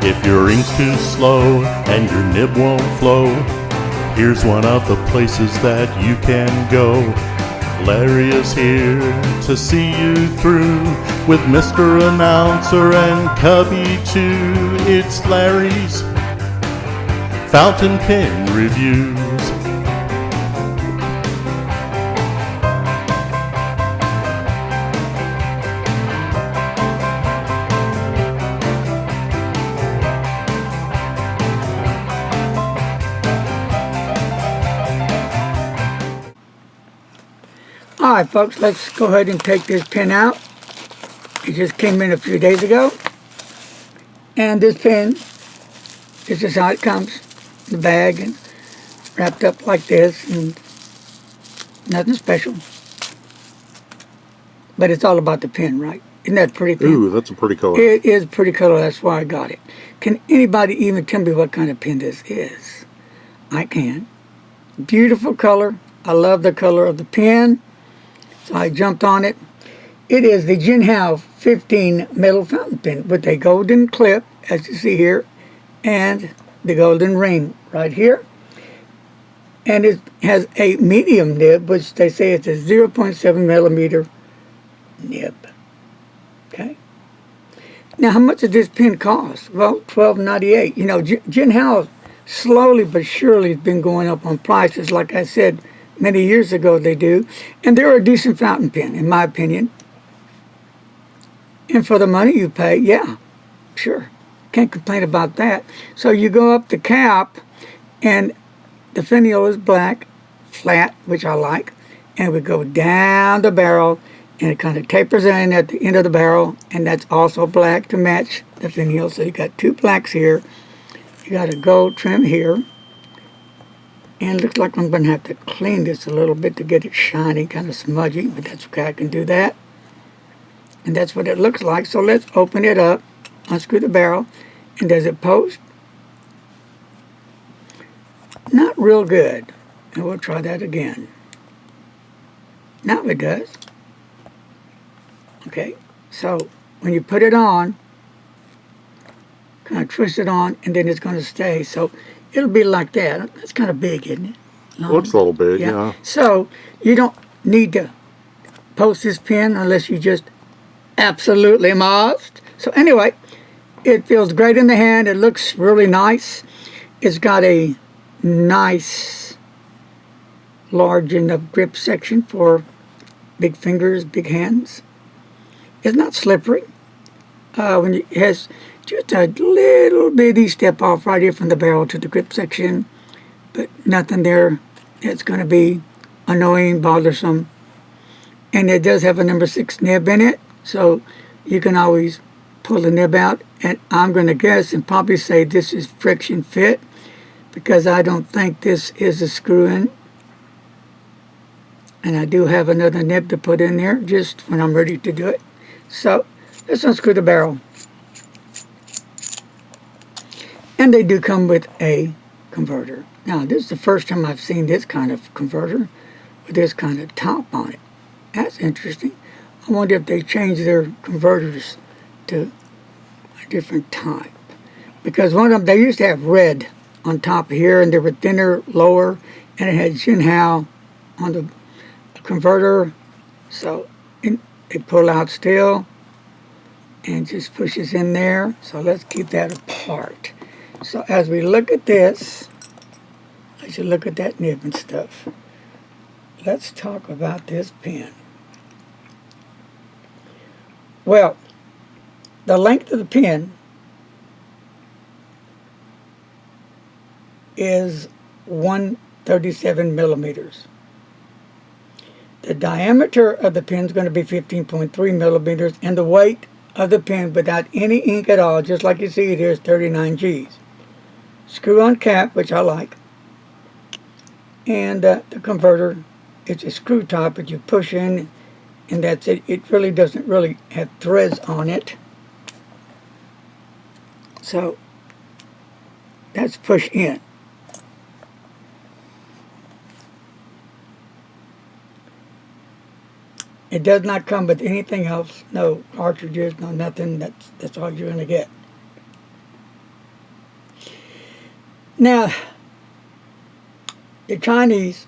If your ink's too slow and your nib won't flow, here's one of the places that you can go. Larry is here to see you through with Mr. Announcer and Cubby too. It's Larry's Fountain Pen Reviews. Alright folks, let's go ahead and take this pen out. It just came in a few days ago. And this pen, this is how it comes. The bag and wrapped up like this, and nothing special. But it's all about the pen, right? Isn't that pretty pen? Ooh, that's a pretty color. It is a pretty color, that's why I got it. Can anybody even tell me what kind of pen this is? I can. Beautiful color. I love the color of the pen. So I jumped on it. It is the Jinhao 15 metal fountain pen with a golden clip, as you see here, and the golden ring right here. And it has a medium nib, which they say it's a 0.7 millimeter nib. Okay. Now, how much does this pen cost? Well, $12.98. You know, Jinhao slowly but surely has been going up on prices. Like I said, many years ago they do. And they're a decent fountain pen, in my opinion. And for the money you pay, yeah, sure. Can't complain about that. So you go up the cap, and the finial is black, flat, which I like. And we go down the barrel, and it kind of tapers in at the end of the barrel. And that's also black to match the finial. So you got two blacks here. You got a gold trim here. And it looks like I'm going to have to clean this a little bit to get it shiny, kind of smudgy, but that's okay, I can do that. And that's what it looks like. So let's open it up, unscrew the barrel, and does it post? Not real good. And we'll try that again. Now it does. Okay, so when you put it on, kind of twist it on, and then it's going to stay. So it'll be like that. That's kind of big, isn't it? Looks a little big, yeah. So you don't need to post this pen unless you just absolutely must. So anyway, it feels great in the hand. It looks really nice. It's got a nice, large enough grip section for big fingers, big hands. It's not slippery. It has just a little bitty step off right here from the barrel to the grip section, but nothing there that's going to be annoying, bothersome. And it does have a number 6 nib in it, so you can always pull the nib out. And I'm going to guess and probably say this is friction fit, because I don't think this is a screw-in. And I do have another nib to put in there just when I'm ready to do it. So let's unscrew the barrel. And they do come with a converter. Now, this is the first time I've seen this kind of converter with this kind of top on it. That's interesting. I wonder if they changed their converters to a different type. Because one of them, they used to have red on top here, and they were thinner, lower, and it had Jinhao on the converter. So they pull out still and just pushes in there. So let's keep that apart. So as we look at this, I should look at that nib and stuff. Let's talk about this pen. Well, the length of the pen is 137 millimeters. The diameter of the pen is going to be 15.3 millimeters, and the weight of the pen without any ink at all, just like you see it here, is 39 G's. Screw-on cap, which I like, and the converter, it's a screw top that you push in, and that's it. It really doesn't really have threads on it. So that's push in. It does not come with anything else, no cartridges, no nothing. That's all you're going to get. Now, the Chinese,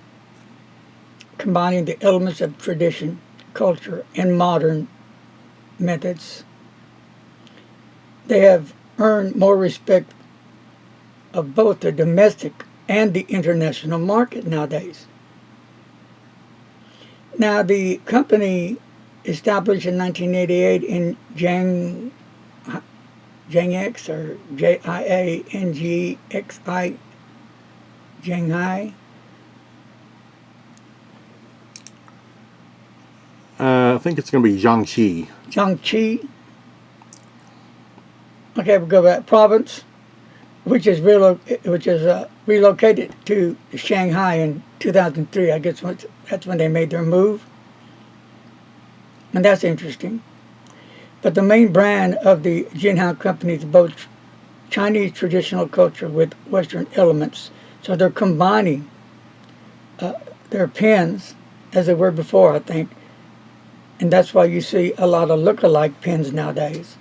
combining the elements of tradition, culture, and modern methods, they have earned more respect of both the domestic and the international market nowadays. Now, the company established in 1988 in Jiangx or Jiangxi, Shanghai. I think it's going to be Jiangxi. Jiangxi. Okay, we'll go back. Province, which is relocated to Shanghai in 2003. I guess that's when they made their move, and that's interesting. But the main brand of the Jinhao company is both Chinese traditional culture with Western elements. So they're combining their pens as they were before, I think. And that's why you see a lot of look-alike pens nowadays.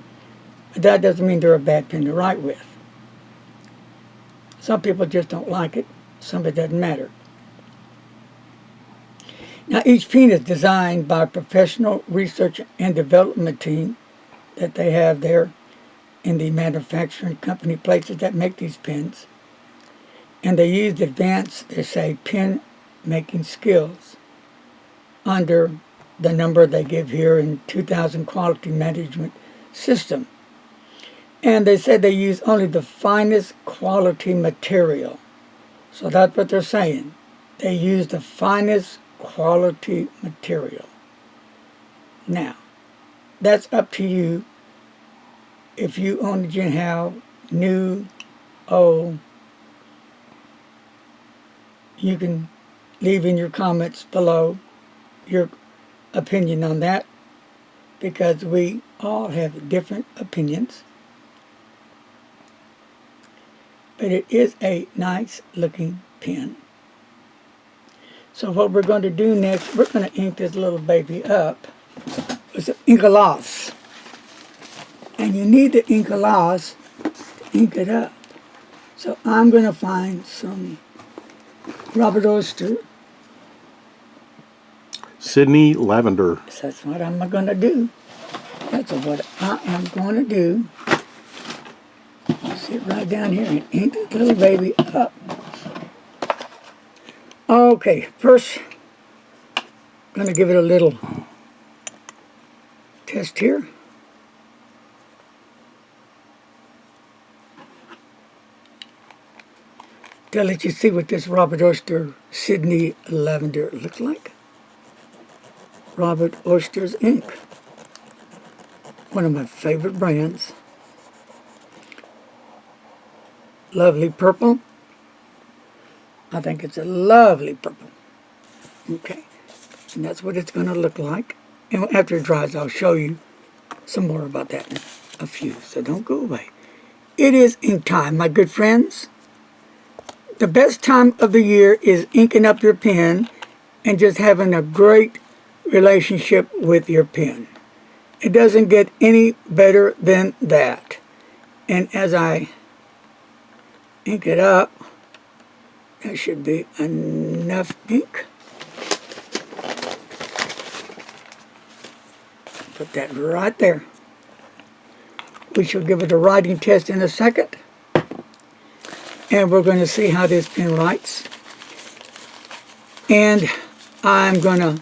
But that doesn't mean they're a bad pen to write with. Some people just don't like it. Some it doesn't matter. Now, each pen is designed by a professional research and development team that they have there in the manufacturing company places that make these pens. And they use advanced, they say, pen making skills under the number they give here in 2000 quality management system. And they said they use only the finest quality material. So that's what they're saying. They use the finest quality material. Now, that's up to you. If you own a Jinhao, new, old, you can leave in your comments below your opinion on that, because we all have different opinions. But it is a nice looking pen. So what we're going to do next, we're going to ink this little baby up with some Ink-a-Loss. And you need the Ink-a-Loss to ink it up. So I'm going to find some Robert Oyster. Sydney Lavender. So that's what I'm going to do. That's what I am going to do. Sit right down here and ink this little baby up. Okay, first, I'm going to give it a little test here. To let you see what this Robert Oyster Sydney Lavender looks like. Robert Oyster's ink. One of my favorite brands. Lovely purple. I think it's a lovely purple. Okay, and that's what it's going to look like. And after it dries, I'll show you some more about that in a few, so don't go away. It is ink time, my good friends. The best time of the year is inking up your pen and just having a great relationship with your pen. It doesn't get any better than that. And as I ink it up, that should be enough ink. Put that right there. We shall give it a writing test in a second. And we're going to see how this pen writes. And I'm going to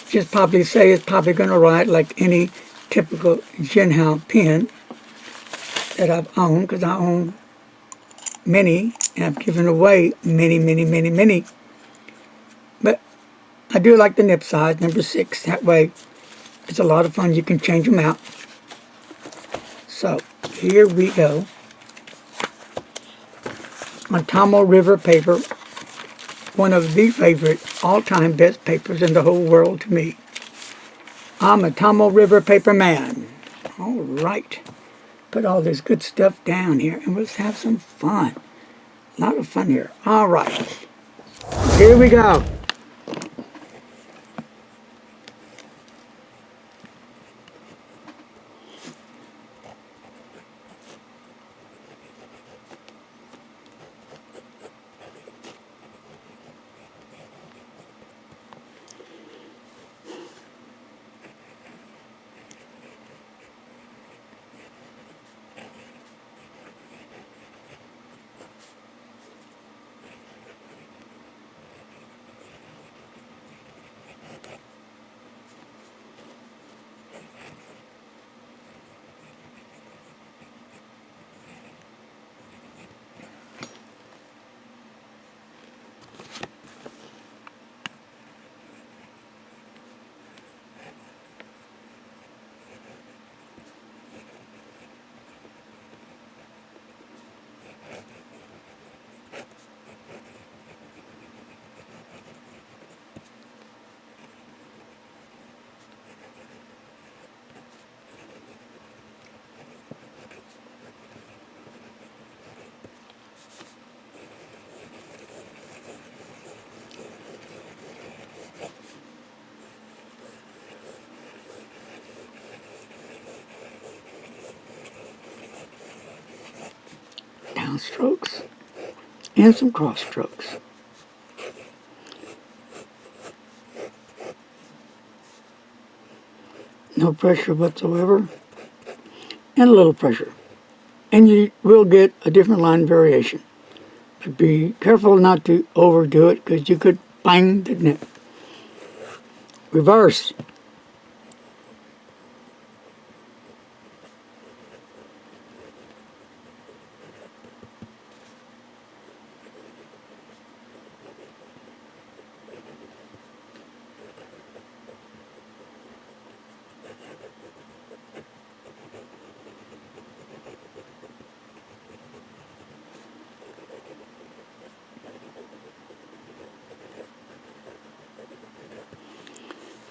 just probably say it's probably going to write like any typical Jinhao pen that I've owned, because I own many, and I've given away many. But I do like the nib size, number 6. That way, it's a lot of fun. You can change them out. So, here we go. On Tomo River paper, one of the favorite all-time best papers in the whole world to me. I'm a Tomo River paper man. All right. Put all this good stuff down here, and let's have some fun. A lot of fun here. All right. Here we go. downstrokes and some cross strokes. No pressure whatsoever, and a little pressure. And you will get a different line variation. But be careful not to overdo it, because you could bang the nib. Reverse.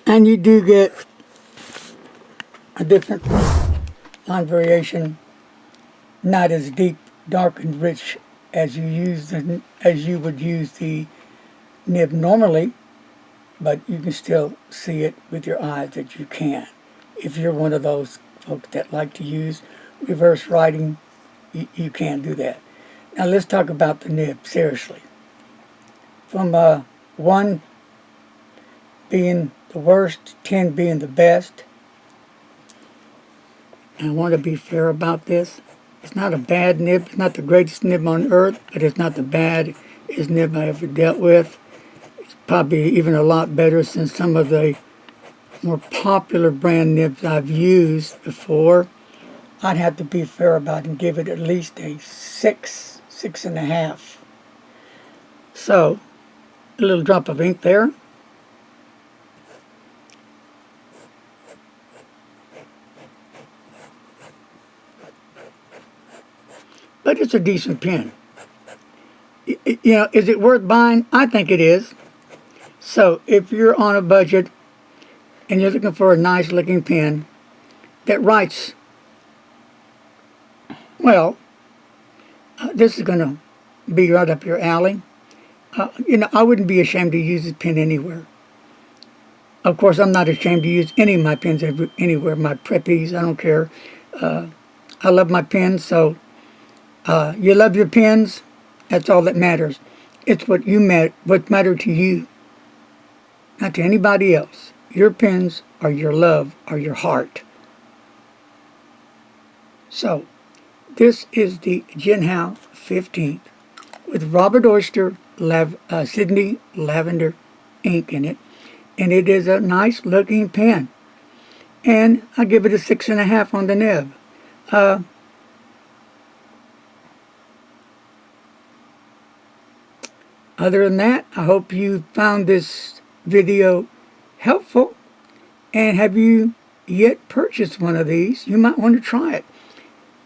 And you do get a different line variation, not as deep, dark, and rich as you would use the nib normally, but you can still see it with your eyes that you can. If you're one of those folks that like to use reverse writing, you can do that. Now let's talk about the nib seriously. From 1 being the worst, 10 being the best. And I want to be fair about this. It's not a bad nib. It's not the greatest nib on earth, but it's not the baddest nib I ever dealt with. It's probably even a lot better than some of the more popular brand nibs I've used before. I'd have to be fair about it and give it at least a 6, 6.5. So, a little drop of ink there. But it's a decent pen. You know, is it worth buying? I think it is. So if you're on a budget and you're looking for a nice looking pen that writes well, this is going to be right up your alley. You know, I wouldn't be ashamed to use this pen anywhere. Of course, I'm not ashamed to use any of my pens anywhere. My preppies, I don't care. I love my pens, so you love your pens, that's all that matters. It's what matter to you, not to anybody else. Your pens are your love, are your heart. So, this is the Jinhao 15th with Robert Oyster Sydney Lavender ink in it, and it is a nice looking pen. And I give it a 6.5 on the nib. Other than that, I hope you found this video helpful. And have you yet purchased one of these? You might want to try it.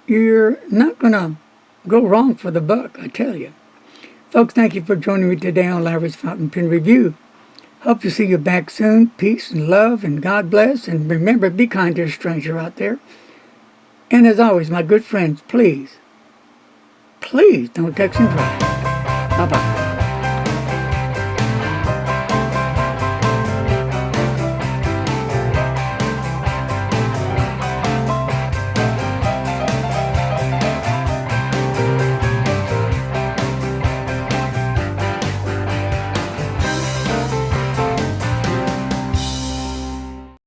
You're not going to go wrong for the buck, I tell you. Folks, thank you for joining me today on Larry's Fountain Pen Review. Hope to see you back soon. Peace and love and God bless. And remember, be kind to a stranger out there. And as always, my good friends, please don't text and drive. Bye-bye.